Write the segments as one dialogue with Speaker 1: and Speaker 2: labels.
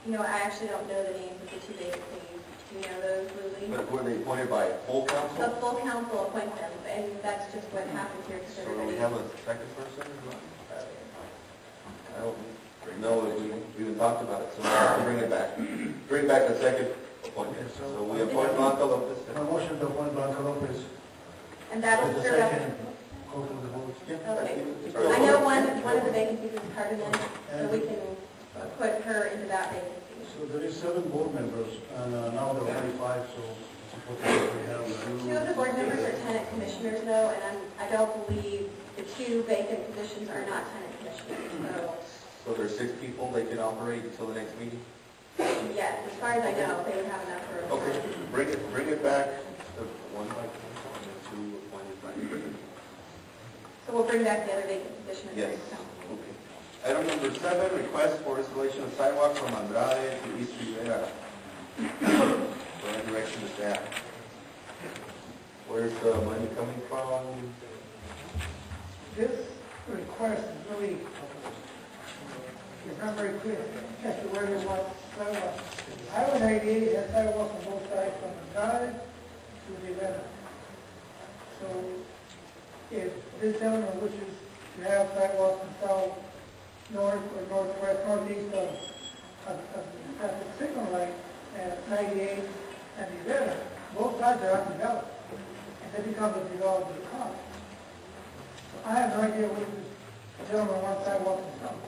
Speaker 1: You know, I actually don't know the names of the two vacancies. Do you know those, Lily?
Speaker 2: But were they appointed by full council?
Speaker 1: The full council appoint them, and that's just what happens here.
Speaker 2: So do we have a second person? I don't know if we even talked about it, so we'll have to bring it back. Bring back the second appointment. So we appoint Blanca Lopez.
Speaker 3: A motion to appoint Blanca Lopez.
Speaker 1: And that'll
Speaker 3: The
Speaker 1: serve up.
Speaker 3: second, go to the vote.
Speaker 1: Okay. I know one of the vacancies is Cardinal, so we can put her into that vacancy.
Speaker 3: So there is 7 board members, and now there are only 5, so we have
Speaker 1: 2 of the board members are tenant commissioners, though, and I don't believe the 2 vacant positions are not tenant commissioners.
Speaker 2: So there's 6 people, they can operate until the next meeting?
Speaker 1: Yes, as far as I know, they would have enough for.
Speaker 2: Okay, bring it back. One by council and 2 appointed by the.
Speaker 1: So we'll bring back the other vacant position.
Speaker 2: Yes. Okay. Item number 7, request for installation of sidewalk from Andrade to East Rivera. What direction is that? Where's the money coming from?
Speaker 4: This request is really, it's not very clear as to where they want sidewalks. Highway 98 has sidewalks on both sides from the drive to the event. So if this gentleman wishes to have sidewalks installed north or northwest, northeast of the traffic signal light at 98 and the event, both sides are undeveloped. And they become a development cost. I have no idea what this gentleman wants sidewalks installed.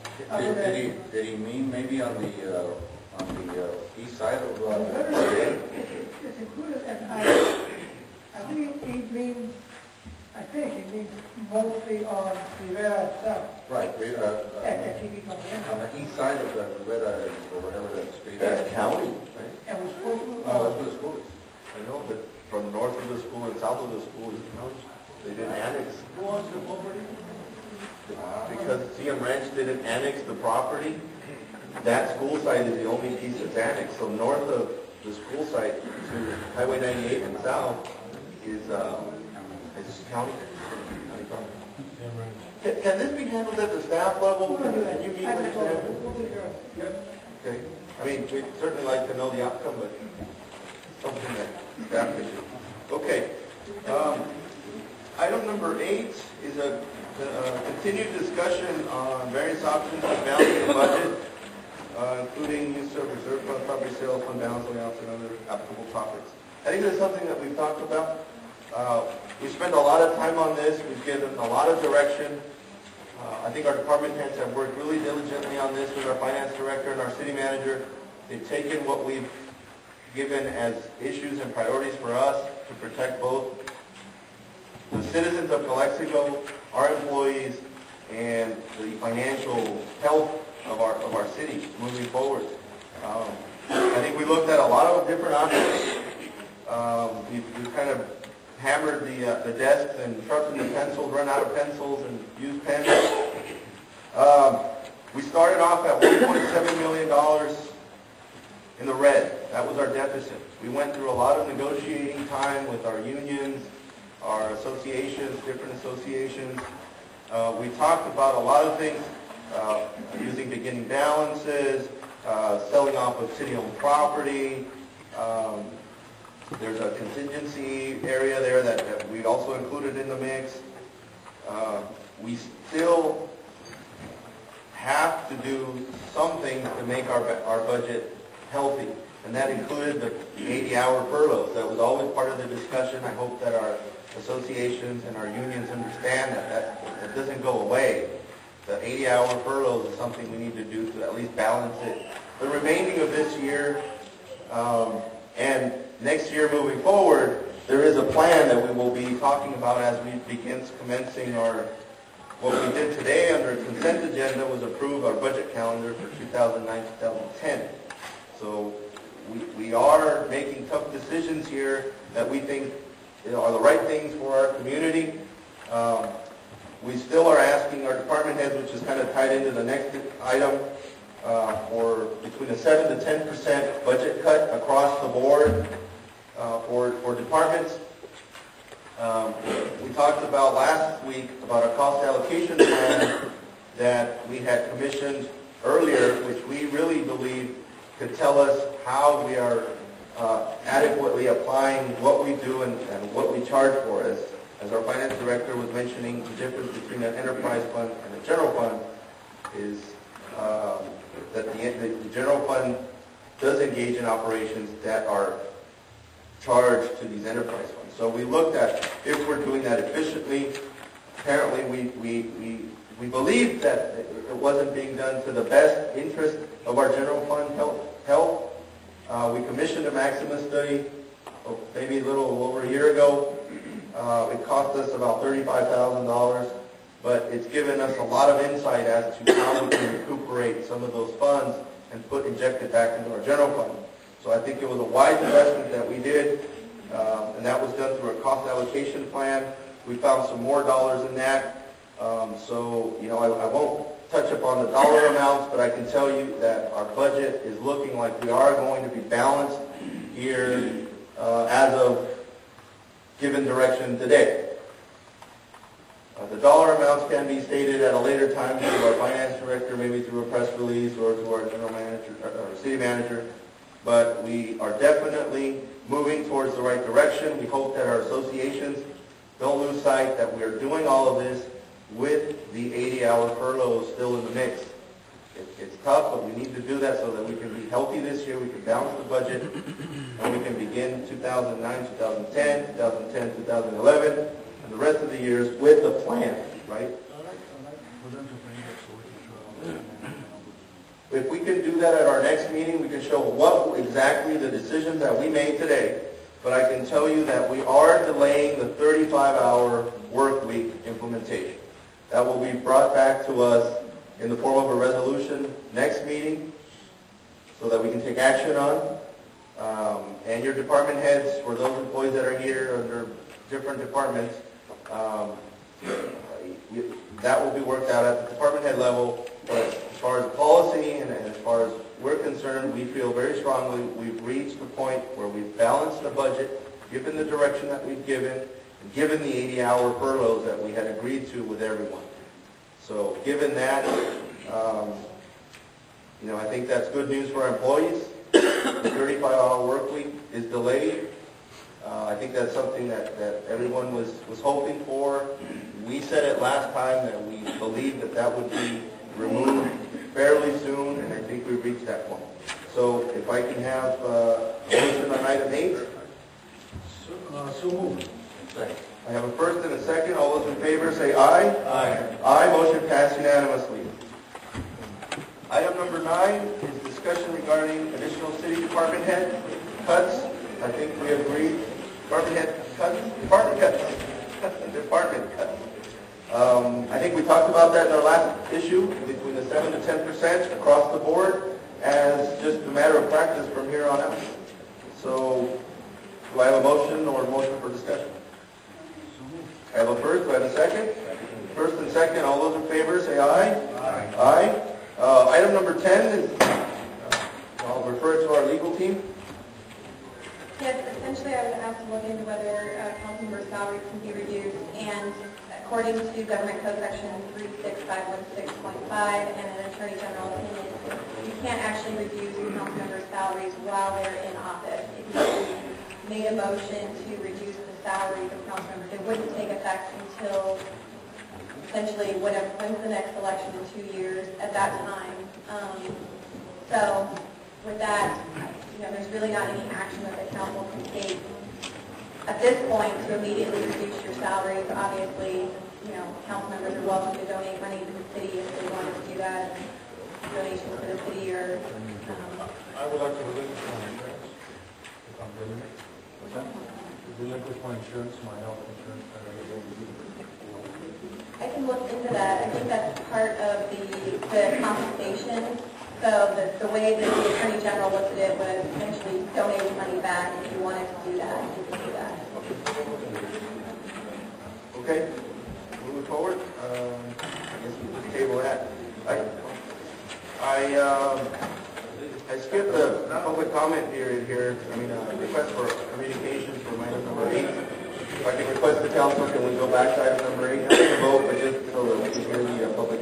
Speaker 2: Did he mean maybe on the east side of
Speaker 4: It's included, and I think it means, mostly on Rivera itself.
Speaker 2: Right,
Speaker 4: At TV comes in.
Speaker 2: on the east side of the Rivera or whatever that street is.
Speaker 5: That's county, right?
Speaker 4: And we're supposed to,
Speaker 2: Oh, that's where the school is. I know, but from north of the school and south of the school, they didn't annex.
Speaker 3: Who owns the property?
Speaker 2: Because CM Ranch didn't annex the property, that school site is the only piece that's annexed. So north of the school site to Highway 98 and south is county. Can this be handled at the staff level? Can you meet with them? Okay. I mean, we'd certainly like to know the outcome, but something that staff can do. Okay. Item number 8 is a continued discussion on various options to balance the budget, including use of reserve fund, property sales, fund balance layouts, and other applicable topics. I think that's something that we've talked about. We spent a lot of time on this. We've given a lot of direction. I think our department heads have worked really diligently on this with our finance director and our city manager. They've taken what we've given as issues and priorities for us to protect both the citizens of Calexico, our employees, and the financial health of our city moving forward. I think we looked at a lot of different options. We've kind of hammered the desks and sharpened the pencils, run out of pencils, and used pens. We started off at $1.7 million in the red. That was our deficit. We went through a lot of negotiating time with our unions, our associations, different associations. We talked about a lot of things, using beginning balances, selling off of city-owned property. There's a contingency area there that we also included in the mix. We still have to do something to make our budget healthy, and that included the 80-hour furloughs. That was always part of the discussion. I hope that our associations and our unions understand that doesn't go away. The 80-hour furloughs is something we need to do to at least balance it. The remaining of this year and next year moving forward, there is a plan that we will be talking about as we begin commencing what we did today under a consent agenda was approve our budget calendar for 2009-2010. So we are making tough decisions here that we think are the right things for our community. We still are asking our department heads, which is kind of tied into the next item, for between a 7 to 10% budget cut across the board for departments. We talked about last week about a cost allocation plan that we had commissioned earlier, which we really believe could tell us how we are adequately applying what we do and what we charge for. As our finance director was mentioning, the difference between an enterprise fund and a general fund is that the general fund does engage in operations that are charged to these enterprise funds. So we looked at if we're doing that efficiently. Apparently, we believed that it wasn't being done to the best interest of our general fund health. We commissioned a Maxima study maybe a little over a year ago. It cost us about $35,000, but it's given us a lot of insight as to how we can recuperate some of those funds and inject it back into our general fund. So I think it was a wise investment that we did, and that was done through a cost allocation plan. We found some more dollars in that. So, you know, I won't touch upon the dollar amounts, but I can tell you that our budget is looking like we are going to be balanced here as of given direction today. The dollar amounts can be stated at a later time through our finance director, maybe through a press release or to our general manager or city manager, but we are definitely moving towards the right direction. We hope that our associations don't lose sight that we are doing all of this with the 80-hour furlough still in the mix. It's tough, but we need to do that so that we can be healthy this year, we can balance the budget, and we can begin 2009, 2010, 2010, 2011, and the rest of the years with a plan, right? If we can do that at our next meeting, we can show what exactly the decisions that we made today. But I can tell you that we are delaying the 35-hour work week implementation. That will be brought back to us in the form of a resolution next meeting so that we can take action on. And your department heads, for those employees that are here under different departments, that will be worked out at the department head level. But as far as policy and as far as we're concerned, we feel very strongly we've reached the point where we've balanced the budget, given the direction that we've given, and given the 80-hour furloughs that we had agreed to with everyone. So given that, you know, I think that's good news for our employees. The 35-hour work week is delayed. I think that's something that everyone was hoping for. We said it last time that we believed that would be removed fairly soon, and I think we've reached that point. So if I can have a motion on item 8.
Speaker 3: So moved.
Speaker 2: I have a first and a second. All those in favor say aye. Aye. Aye. Motion passed unanimously. Item number 9 is discussion regarding additional city department head cuts. I think we agreed. Department head cuts? Department cuts. Department cuts. I think we talked about that in our last issue, between the 7 to 10% across the board, as just a matter of practice from here on out. So, do I have a motion or a motion for discussion? I have a first. Do I have a second? First and second. All those in favor say aye. Aye. Aye. Item number 10 is, I'll refer it to our legal team.
Speaker 1: Yes, essentially I was asked to look into whether council member salaries can be reduced, and according to Government Code Section 36516.5 and an Attorney General opinion, you can't actually reduce council members' salaries while they're in office. If you made a motion to reduce the salaries of council members, it wouldn't take effect until essentially when's the next election in 2 years at that time. So with that, you know, there's really not any action that the council can take at this point to immediately reduce your salaries. Obviously, you know, council members are welcome to donate money to the city if they wanted to do that. Donations to the city or...
Speaker 3: I would like to relinquish my insurance, if I'm doing it. What's that? Relinquish my insurance, my health insurance.
Speaker 1: I can look into that. I think that's part of the compensation. So the way that the Attorney General looked at it was essentially donating money back. If you wanted to do that, you could do that.
Speaker 2: Okay. Moving forward. I guess we just table that. I skipped the public comment period here. I mean, request for communications for item number 8. If I can request the council, can we go back to item number 8? Not to vote, but just so that we can hear the public